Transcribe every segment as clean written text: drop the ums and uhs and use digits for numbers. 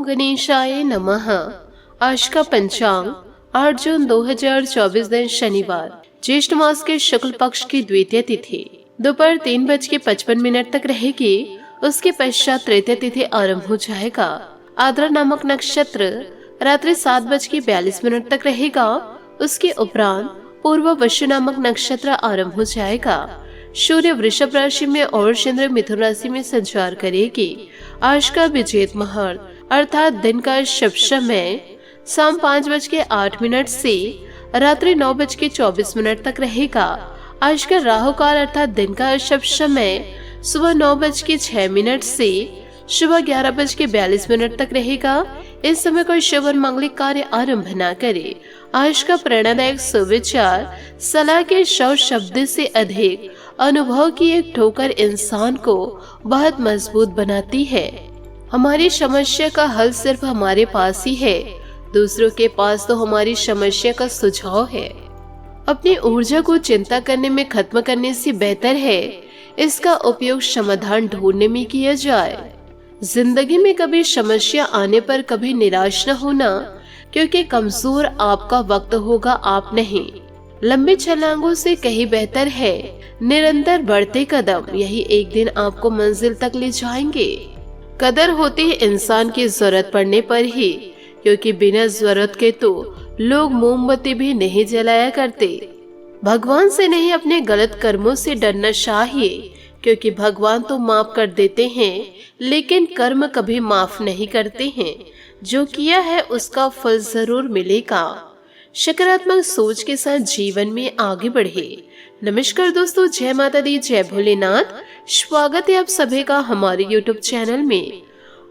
ओम गणेशाय नमः। आज का पंचांग 8 जून 2024 दिन शनिवार, ज्येष्ठ मास के शुक्ल पक्ष की द्वितीय तिथि दोपहर 3:55 तक रहेगी। उसके पश्चात तृतीय तिथि आरंभ हो जाएगा। आद्रा नामक नक्षत्र रात्रि 7:42 तक रहेगा। उसके उपरांत पूर्व वशु नामक नक्षत्र आरंभ हो जाएगा। सूर्य वृषभ राशि में और चंद्र मिथुन राशि में संचार करेगी। आज का विजेत मुहूर्त अर्थात दिन का शुभ समय शाम 5:08 से रात्रि 9:24 तक रहेगा। आज का राहु काल अर्थात दिन का शुभ समय सुबह 9:06 से सुबह 11:42 तक रहेगा। इस समय कोई शुभ और मांगलिक कार्य आरंभ न करे। आज का प्रेरणादायक सुविचार सलाह के 100 शब्द से अधिक अनुभव की एक ठोकर इंसान को बहुत मजबूत बनाती है। हमारी समस्या का हल सिर्फ हमारे पास ही है, दूसरों के पास तो हमारी समस्या का सुझाव है। अपनी ऊर्जा को चिंता करने में खत्म करने से बेहतर है इसका उपयोग समाधान ढूंढने में किया जाए। जिंदगी में कभी समस्या आने पर कभी निराश न होना, क्योंकि कमजोर आपका वक्त होगा, आप नहीं। लंबी छलांगों से कहीं बेहतर है निरंतर बढ़ते कदम, यही एक दिन आपको मंजिल तक ले जाएंगे। कदर होती है इंसान की जरूरत पड़ने पर ही, क्योंकि बिना जरूरत के तो लोग मोमबत्ती भी नहीं जलाया करते। भगवान से नहीं अपने गलत कर्मों से डरना चाहिए, क्योंकि भगवान तो माफ कर देते हैं लेकिन कर्म कभी माफ नहीं करते हैं। जो किया है उसका फल जरूर मिलेगा। सकारात्मक सोच के साथ जीवन में आगे बढ़े। नमस्कार दोस्तों, जय माता दी, जय भोलेनाथ। स्वागत है आप सभी का हमारे YouTube चैनल में।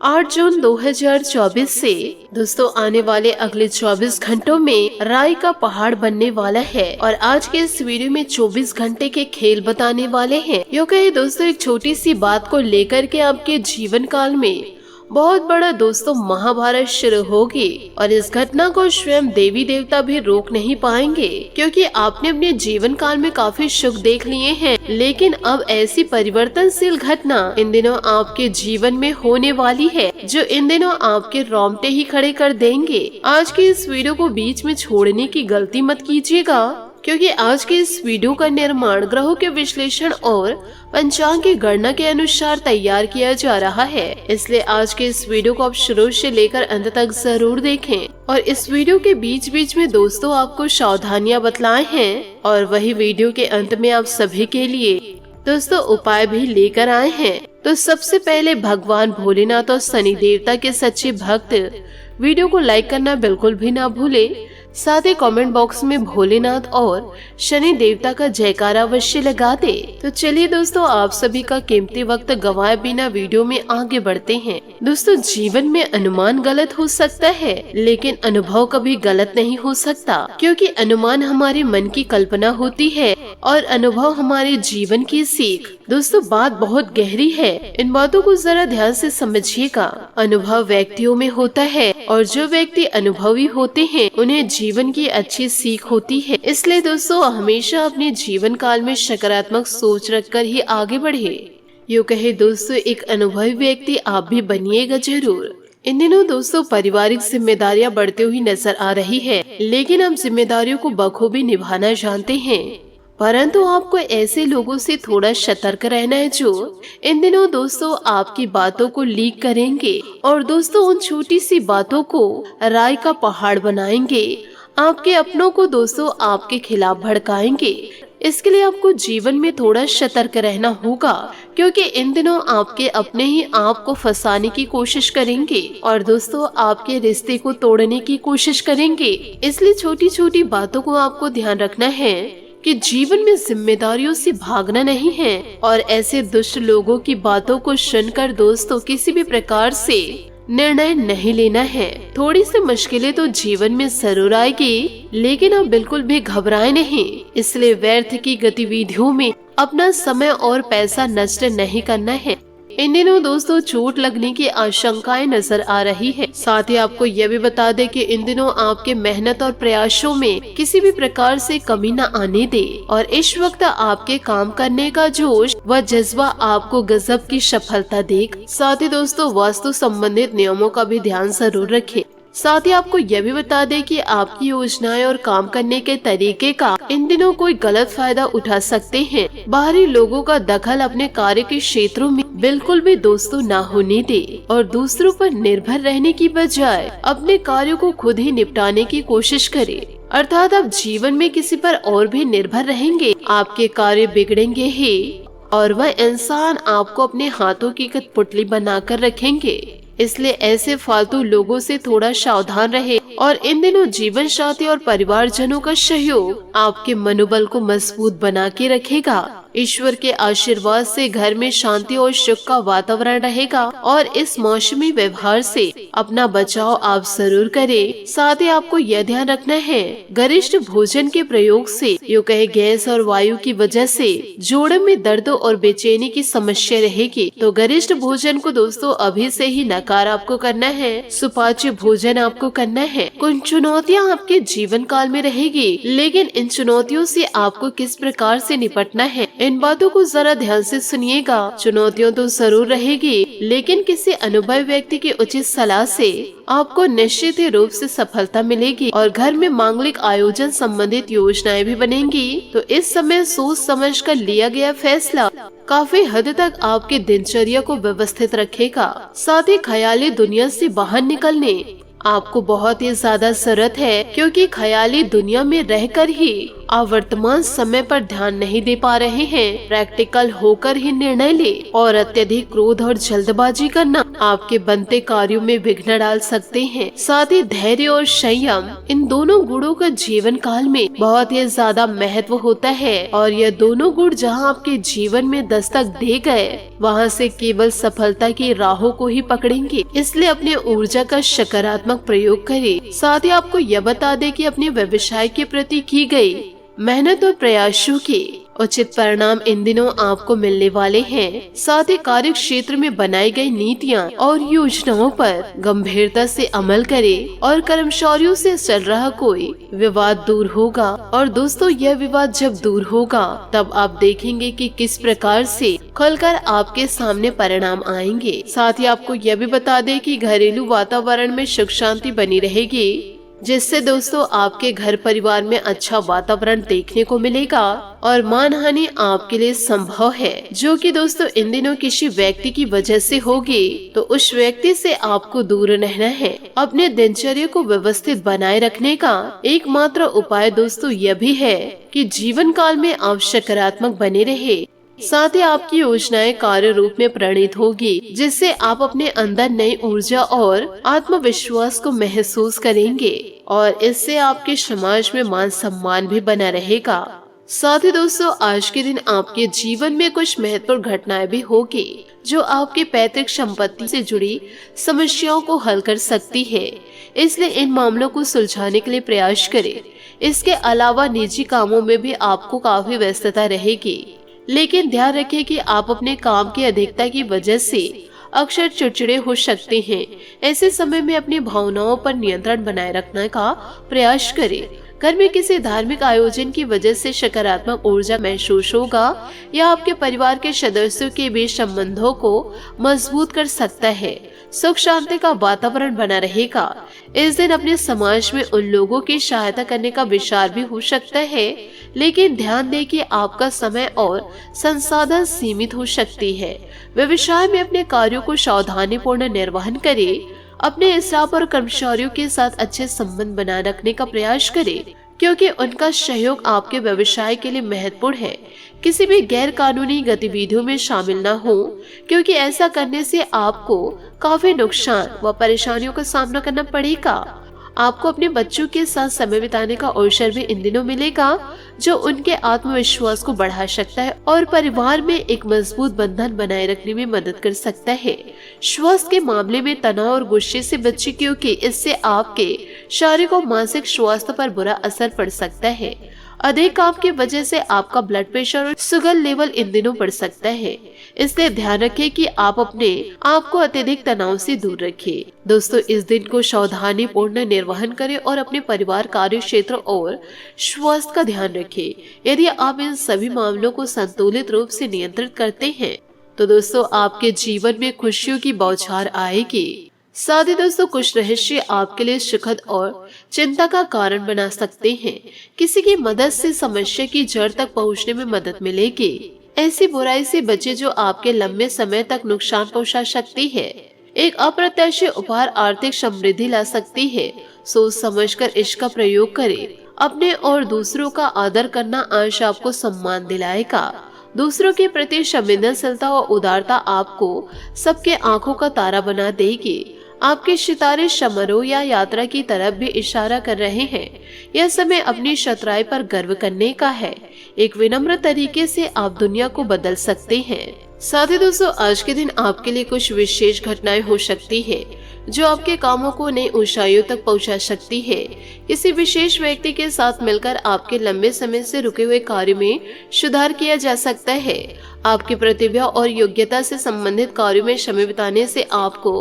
8 जून 2024 से दोस्तों आने वाले अगले 24 घंटों में राय का पहाड़ बनने वाला है और आज के इस वीडियो में 24 घंटे के खेल बताने वाले हैं। यो कहे दोस्तों एक छोटी सी बात को लेकर के आपके जीवन काल में बहुत बड़ा दोस्तों महाभारत शुरू होगी और इस घटना को स्वयं देवी देवता भी रोक नहीं पाएंगे, क्योंकि आपने अपने जीवन काल में काफी सुख देख लिए हैं, लेकिन अब ऐसी परिवर्तनशील घटना इन दिनों आपके जीवन में होने वाली है जो इन दिनों आपके रोंगटे ही खड़े कर देंगे। आज की इस वीडियो को बीच में छोड़ने की गलती मत कीजिएगा, क्योंकि आज के इस वीडियो का निर्माण ग्रहों के विश्लेषण और पंचांग की गणना के अनुसार तैयार किया जा रहा है। इसलिए आज के इस वीडियो को आप शुरू से लेकर अंत तक जरूर देखें। और इस वीडियो के बीच बीच में दोस्तों आपको सावधानियां बतलाए हैं और वही वीडियो के अंत में आप सभी के लिए दोस्तों उपाय भी लेकर आए हैं। तो सबसे पहले भगवान भोलेनाथ और शनि देवता के सच्चे भक्त वीडियो को लाइक करना बिल्कुल भी ना भूले। साथ ही कमेंट बॉक्स में भोलेनाथ और शनि देवता का जयकारा अवश्य लगा दे। तो चलिए दोस्तों आप सभी का कीमती वक्त गवाए बिना वीडियो में आगे बढ़ते हैं। दोस्तों जीवन में अनुमान गलत हो सकता है, लेकिन अनुभव कभी गलत नहीं हो सकता, क्योंकि अनुमान हमारे मन की कल्पना होती है और अनुभव हमारे जीवन की सीख। दोस्तों बात बहुत गहरी है, इन बातों को जरा ध्यान से समझिएगा। अनुभव व्यक्तियों में होता है और जो व्यक्ति अनुभवी होते हैं उन्हें जीवन की अच्छी सीख होती है। इसलिए दोस्तों हमेशा अपने जीवन काल में सकारात्मक सोच रखकर ही आगे बढ़े। यूँ कहे दोस्तों एक अनुभवी व्यक्ति आप भी बनिएगा जरूर। इन दिनों दोस्तों पारिवारिक जिम्मेदारियां बढ़ती हुई नजर आ रही है, लेकिन हम जिम्मेदारियों को बखूबी निभाना जानते हैं, परंतु आपको ऐसे लोगों से थोड़ा सतर्क रहना है जो इन दिनों दोस्तों आपकी बातों को लीक करेंगे और दोस्तों उन छोटी सी बातों को राय का पहाड़ बनाएंगे। आपके अपनों को दोस्तों आपके खिलाफ भड़काएंगे। इसके लिए आपको जीवन में थोड़ा सतर्क रहना होगा, क्योंकि इन दिनों आपके अपने ही आपको फंसाने की कोशिश करेंगे और दोस्तों आपके रिश्ते को तोड़ने की कोशिश करेंगे। इसलिए छोटी छोटी बातों को आपको ध्यान रखना है कि जीवन में जिम्मेदारियों से भागना नहीं है और ऐसे दुष्ट लोगों की बातों को सुनकर दोस्तों किसी भी प्रकार से निर्णय नहीं लेना है। थोड़ी सी मुश्किलें तो जीवन में जरूर आएगी, लेकिन आप बिल्कुल भी घबराए नहीं। इसलिए व्यर्थ की गतिविधियों में अपना समय और पैसा नष्ट नहीं करना है। इन दिनों दोस्तों चोट लगने की आशंकाएं नजर आ रही है। साथ ही आपको यह भी बता दें कि इन दिनों आपके मेहनत और प्रयासों में किसी भी प्रकार से कमी न आने दे और इस वक्त आपके काम करने का जोश व जज्बा आपको गजब की सफलता देगा। साथ ही दोस्तों वास्तु संबंधित नियमों का भी ध्यान जरूर रखें। साथ ही आपको यह भी बता दें कि आपकी योजनाएं और काम करने के तरीके का इन दिनों कोई गलत फायदा उठा सकते हैं। बाहरी लोगों का दखल अपने कार्य के क्षेत्रों में बिल्कुल भी दोस्तों ना होने दे और दूसरों पर निर्भर रहने की बजाय अपने कार्यों को खुद ही निपटाने की कोशिश करें। अर्थात आप जीवन में किसी पर और भी निर्भर रहेंगे, आपके कार्य बिगड़ेंगे ही और वह इंसान आपको अपने हाथों की कठपुतली बनाकर रखेंगे। इसलिए ऐसे फालतू लोगों से थोड़ा सावधान रहे और इन दिनों जीवन साथी और परिवारजनों का सहयोग आपके मनोबल को मजबूत बना के रखेगा। ईश्वर के आशीर्वाद से घर में शांति और सुख का वातावरण रहेगा और इस मौसमी व्यवहार से अपना बचाव आप जरूर करें। साथ ही आपको यह ध्यान रखना है, गरिष्ठ भोजन के प्रयोग से यूँ कहे गैस और वायु की वजह से जोड़ों में दर्द और बेचैनी की समस्या रहेगी। तो गरिष्ठ भोजन को दोस्तों अभी से ही नकार आपको करना है, सुपाच्य भोजन आपको करना है। कुछ चुनौतियाँ आपके जीवन काल में रहेगी, लेकिन इन चुनौतियों से आपको किस प्रकार से निपटना है, इन बातों को जरा ध्यान से सुनिएगा। चुनौतियां तो जरूर रहेगी, लेकिन किसी अनुभवी व्यक्ति की उचित सलाह से आपको निश्चित ही रूप से सफलता मिलेगी और घर में मांगलिक आयोजन संबंधित योजनाएं भी बनेंगी। तो इस समय सोच समझ कर लिया गया फैसला काफी हद तक आपकी दिनचर्या को व्यवस्थित रखेगा। साथ ही ख्याली दुनिया से बाहर निकलने आपको बहुत ही ज्यादा जरूरत है, क्योंकि ख्याली दुनिया में रहकर ही आप वर्तमान समय पर ध्यान नहीं दे पा रहे हैं। प्रैक्टिकल होकर ही निर्णय ले और अत्यधिक क्रोध और जल्दबाजी करना आपके बनते कार्यों में विघ्न डाल सकते हैं। साथ ही धैर्य और संयम, इन दोनों गुणों का जीवन काल में बहुत ही ज्यादा महत्व होता है और यह दोनों गुण जहां आपके जीवन में दस्तक दे गए, वहां से केवल सफलता की राहों को ही पकड़ेंगे। इसलिए अपने ऊर्जा का सकारात्मक प्रयोग करें। साथ ही आपको यह बता दें कि अपने व्यवसाय के प्रति की गई मेहनत और प्रयासों के उचित परिणाम इन दिनों आपको मिलने वाले हैं। साथ ही कार्य क्षेत्र में बनाई गई नीतियां और योजनाओं पर गंभीरता से अमल करें और कर्मचारियों से चल रहा कोई विवाद दूर होगा। और दोस्तों यह विवाद जब दूर होगा तब आप देखेंगे कि किस प्रकार से खुलकर आपके सामने परिणाम आएंगे। साथ ही आपको यह भी बता दें कि घरेलू वातावरण में सुख शांति बनी रहेगी, जिससे दोस्तों आपके घर परिवार में अच्छा वातावरण देखने को मिलेगा और मानहानि आपके लिए संभव है, जो कि दोस्तों इन दिनों किसी व्यक्ति की वजह से होगी। तो उस व्यक्ति से आपको दूर रहना है। अपने दिनचर्या को व्यवस्थित बनाए रखने का एकमात्र उपाय दोस्तों यह भी है कि जीवन काल में आप सकारात्मक बने रहे। साथ ही आपकी योजनाएं कार्य रूप में परिणित होगी, जिससे आप अपने अंदर नई ऊर्जा और आत्मविश्वास को महसूस करेंगे और इससे आपके समाज में मान सम्मान भी बना रहेगा। साथ ही दोस्तों आज के दिन आपके जीवन में कुछ महत्वपूर्ण घटनाएं भी होगी, जो आपके पैतृक संपत्ति से जुड़ी समस्याओं को हल कर सकती है। इसलिए इन मामलों को सुलझाने के लिए प्रयास करें। इसके अलावा निजी कामों में भी आपको काफी व्यस्तता रहेगी, लेकिन ध्यान रखें कि आप अपने काम की अधिकता की वजह से अक्सर चिड़चिड़े हो सकते हैं। ऐसे समय में अपनी भावनाओं पर नियंत्रण बनाए रखने का प्रयास करें। घर में किसी धार्मिक आयोजन की वजह से सकारात्मक ऊर्जा महसूस होगा या आपके परिवार के सदस्यों के बीच संबंधों को मजबूत कर सकता है। सुख शांति का वातावरण बना रहेगा। इस दिन अपने समाज में उन लोगों की सहायता करने का विचार भी हो सकता है, लेकिन ध्यान दें कि आपका समय और संसाधन सीमित हो सकती है। व्यवसाय में अपने कार्यों को सावधानीपूर्ण निर्वहन करें। अपने स्टाफ और कर्मचारियों के साथ अच्छे संबंध बनाए रखने का प्रयास करें, क्योंकि उनका सहयोग आपके व्यवसाय के लिए महत्वपूर्ण है। किसी भी गैर कानूनी गतिविधियों में शामिल न हो, क्योंकि ऐसा करने से आपको काफी नुकसान व परेशानियों का सामना करना पड़ेगा। आपको अपने बच्चों के साथ समय बिताने का अवसर भी इन दिनों मिलेगा, जो उनके आत्मविश्वास को बढ़ा सकता है और परिवार में एक मजबूत बंधन बनाए रखने में मदद कर सकता है। स्वास्थ्य के मामले में तनाव और गुस्से से बचिए, क्योंकि इससे आपके शारीरिक और मानसिक स्वास्थ्य पर बुरा असर पड़ सकता है। अधिक काम की वजह से आपका ब्लड प्रेशर और शुगर लेवल इन दिनों बढ़ सकता है। इसलिए ध्यान रखें कि आप अपने आप को अत्यधिक तनाव से दूर रखें। दोस्तों, इस दिन को सावधानी पूर्ण निर्वहन करें और अपने परिवार, कार्य क्षेत्र और स्वास्थ्य का ध्यान रखें। यदि आप इन सभी मामलों को संतुलित रूप से नियंत्रित करते हैं तो दोस्तों आपके जीवन में खुशियों की बौछार आएगी। साथ ही दोस्तों, कुछ रहस्य आपके लिए सुखद और चिंता का कारण बना सकते हैं। किसी की मदद से समस्या की जड़ तक पहुंचने में मदद मिलेगी। ऐसी बुराई से बचे जो आपके लंबे समय तक नुकसान पहुंचा सकती है। एक अप्रत्याशित उपहार आर्थिक समृद्धि ला सकती है। सोच समझकर इसका प्रयोग करें। अपने और दूसरों का आदर करना आज आपको सम्मान दिलाएगा। दूसरों के प्रति संवेदनशीलता और उदारता आपको सबके आंखों का तारा बना देगी। आपके सितारे समारोह या यात्रा की तरफ भी इशारा कर रहे हैं। यह समय अपनी चतुराई पर गर्व करने का है। एक विनम्र तरीके से आप दुनिया को बदल सकते हैं। साथ ही दोस्तों, आज के दिन आपके लिए कुछ विशेष घटनाएं हो सकती है जो आपके कामों को नई ऊंचाइयों तक पहुंचा सकती है। किसी विशेष व्यक्ति के साथ मिलकर आपके लंबे समय से रुके हुए कार्य में सुधार किया जा सकता है। आपकी प्रतिभा और योग्यता से संबंधित कार्यों में समय बिताने से आपको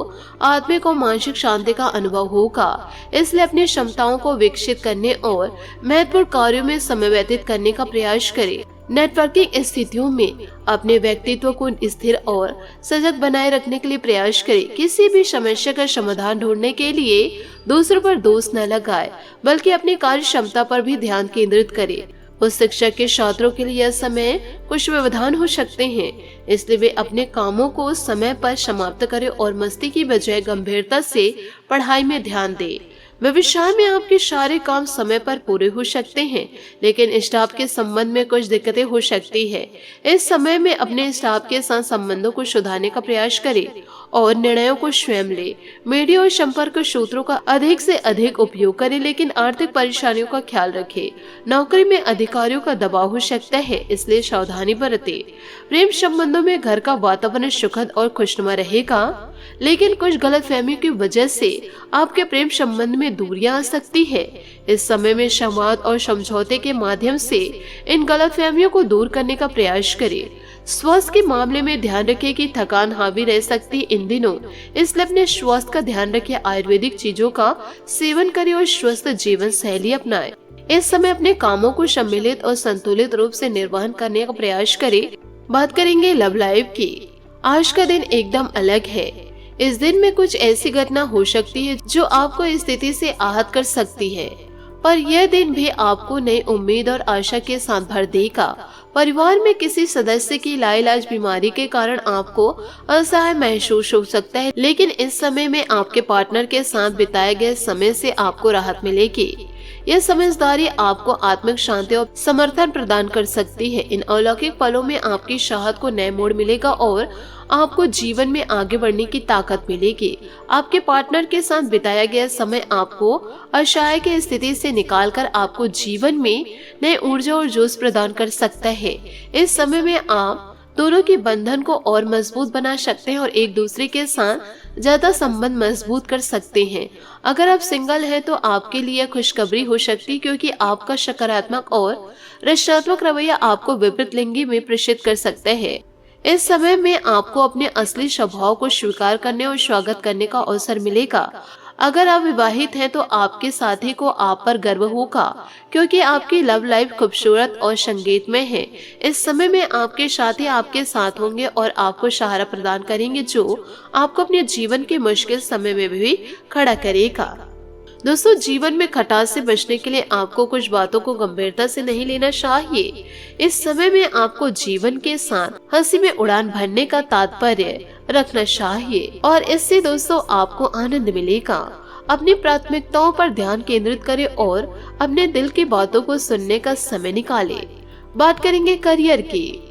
आत्मिक और मानसिक शांति का अनुभव होगा। इसलिए अपनी क्षमताओं को विकसित करने और महत्वपूर्ण कार्यों में समय व्यतीत करने का प्रयास करें। नेटवर्किंग स्थितियों में अपने व्यक्तित्व को स्थिर और सजग बनाए रखने के लिए प्रयास करें। किसी भी समस्या का समाधान ढूंढने के लिए दूसरों पर दोष न लगाएं, बल्कि अपनी कार्य क्षमता पर भी ध्यान केंद्रित करें। उस शिक्षक के छात्रों के लिए यह समय कुछ व्यवधान हो सकते हैं, इसलिए वे अपने कामों को समय पर समाप्त करें और मस्ती की बजाय गंभीरता से पढ़ाई में ध्यान दें। व्यवसाय में आपके सारे काम समय पर पूरे हो सकते हैं, लेकिन स्टाफ के संबंध में कुछ दिक्कतें हो सकती है। इस समय में अपने स्टाफ के साथ संबंधों को सुधारने का प्रयास करें और निर्णयों को स्वयं ले। मीडिया और संपर्क सूत्रों का अधिक से अधिक उपयोग करें, लेकिन आर्थिक परेशानियों का ख्याल रखें। नौकरी में अधिकारियों का दबाव हो सकता है, इसलिए सावधानी बरतें। प्रेम संबंधों में घर का वातावरण सुखद और खुशनुमा रहेगा, लेकिन कुछ गलतफहमियों की वजह से आपके प्रेम संबंध में दूरियां आ सकती है। इस समय में संवाद और समझौते के माध्यम से इन गलतफहमियों को दूर करने का प्रयास करें। स्वास्थ्य के मामले में ध्यान रखें कि थकान हावी रह सकती है इन दिनों, इसलिए अपने स्वास्थ्य का ध्यान रखें। आयुर्वेदिक चीजों का सेवन करें और स्वस्थ जीवन शैली अपनाएं। इस समय अपने कामों को सम्मिलित और संतुलित रूप से निर्वहन करने का प्रयास करें। बात करेंगे लव लाइफ की। आज का दिन एकदम अलग है। इस दिन में कुछ ऐसी घटना हो सकती है जो आपको इस स्थिति से आहत कर सकती है, पर यह दिन भी आपको नई उम्मीद और आशा के साथ भर देगा। परिवार में किसी सदस्य की लाइलाज बीमारी के कारण आपको असहाय महसूस हो सकता है, लेकिन इस समय में आपके पार्टनर के साथ बिताए गए समय से आपको राहत मिलेगी। यह समझदारी आपको आत्मिक शांति और समर्थन प्रदान कर सकती है। इन अलौकिक पलों में आपकी चाहत को नया मोड़ मिलेगा और आपको जीवन में आगे बढ़ने की ताकत मिलेगी। आपके पार्टनर के साथ बिताया गया समय आपको असहाय की स्थिति से निकालकर आपको जीवन में नई ऊर्जा और जोश प्रदान कर सकता है। इस समय में आप दोनों के बंधन को और मजबूत बना सकते हैं और एक दूसरे के साथ ज्यादा संबंध मजबूत कर सकते हैं। अगर आप सिंगल हैं तो आपके लिए खुशखबरी हो सकती है, क्योंकि आपका सकारात्मक और रचनात्मक रवैया आपको विपरीत लिंगी में प्रेषित कर सकता है। इस समय में आपको अपने असली स्वभाव को स्वीकार करने और स्वागत करने का अवसर मिलेगा। अगर आप विवाहित हैं तो आपके साथी को आप पर गर्व होगा, क्योंकि आपकी लव लाइफ खूबसूरत और संगीतमय है। इस समय में आपके साथी आपके साथ होंगे और आपको सहारा प्रदान करेंगे, जो आपको अपने जीवन के मुश्किल समय में भी खड़ा करेगा। दोस्तों, जीवन में खटास से बचने के लिए आपको कुछ बातों को गंभीरता से नहीं लेना चाहिए। इस समय में आपको जीवन के साथ हंसी में उड़ान भरने का तात्पर्य रखना चाहिए और इससे दोस्तों आपको आनंद मिलेगा। अपनी प्राथमिकताओं पर ध्यान केंद्रित करें और अपने दिल की बातों को सुनने का समय निकालें। बात करेंगे करियर की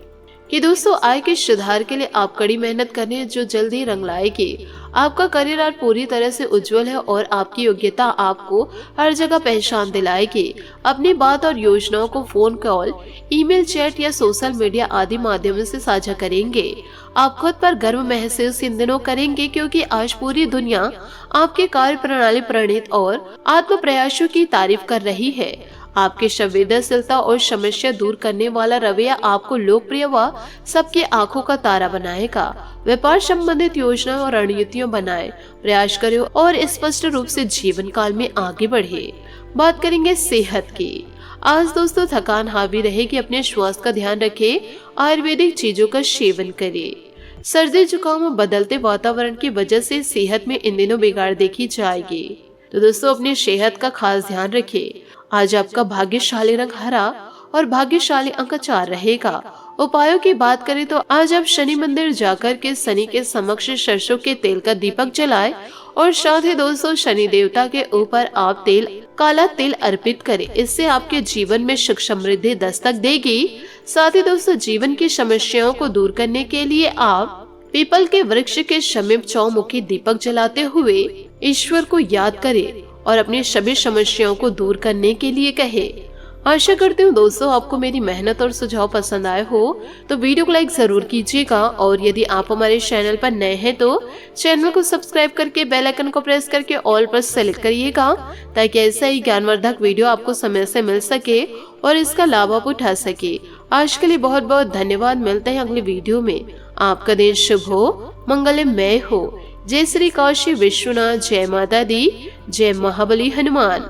कि दोस्तों आय के सुधार के लिए आप कड़ी मेहनत करें, जो जल्द ही रंग लाएगी। आपका करियर आज पूरी तरह से उज्जवल है और आपकी योग्यता आपको हर जगह पहचान दिलाएगी। अपनी बात और योजनाओं को फोन कॉल, ईमेल, चैट या सोशल मीडिया आदि माध्यमों से साझा करेंगे। आप खुद पर गर्व महसूस इन दिनों करेंगे, क्योंकि आज पूरी दुनिया आपके कार्य प्रणाली, प्रणीत और आत्म प्रयासों की तारीफ कर रही है। आपके संवेदनशीलता और समस्या दूर करने वाला रवैया आपको लोकप्रिय व सबकी आंखों का तारा बनाएगा। व्यापार संबंधित योजना और रणनीतियों बनाएं, प्रयास करें और स्पष्ट रूप से जीवन काल में आगे बढ़े। बात करेंगे सेहत की। आज दोस्तों थकान हावी रहेगी, अपने स्वास्थ्य का ध्यान रखें, आयुर्वेदिक चीजों का सेवन करें। सर्दी जुकाम और बदलते वातावरण की वजह से सेहत में इन दिनों बिगाड़ देखी जाएगी, तो दोस्तों अपनी सेहत का खास ध्यान रखें। आज आपका भाग्यशाली रंग हरा और भाग्यशाली अंक 4 रहेगा। उपायों की बात करें तो आज आप शनि मंदिर जाकर के शनि के समक्ष सरसों के तेल का दीपक जलाएं और साथ ही दोस्तों शनि देवता के ऊपर आप काला तिल अर्पित करें। इससे आपके जीवन में सुख समृद्धि दस्तक देगी। साथ ही दोस्तों जीवन की समस्याओं को दूर करने के लिए आप पीपल के वृक्ष के समीप चौमुखी दीपक जलाते हुए ईश्वर को याद करें और अपनी सभी समस्याओं को दूर करने के लिए कहें। आशा करती हूँ दोस्तों आपको मेरी मेहनत और सुझाव पसंद आए हो, तो वीडियो को लाइक जरूर कीजिएगा और यदि आप हमारे चैनल पर नए हैं तो चैनल को सब्सक्राइब करके बेल आइकन को प्रेस करके ऑल पर सेलेक्ट करिएगा, ताकि ऐसा ही ज्ञानवर्धक वीडियो आपको समय से मिल सके और इसका लाभ आप उठा सके। आज के लिए बहुत बहुत धन्यवाद। मिलते हैं अगले वीडियो में। आपका दिन शुभ हो, मंगलमय हो। जय श्री काशी विश्वनाथ, जय माता दी, जय महाबली हनुमान।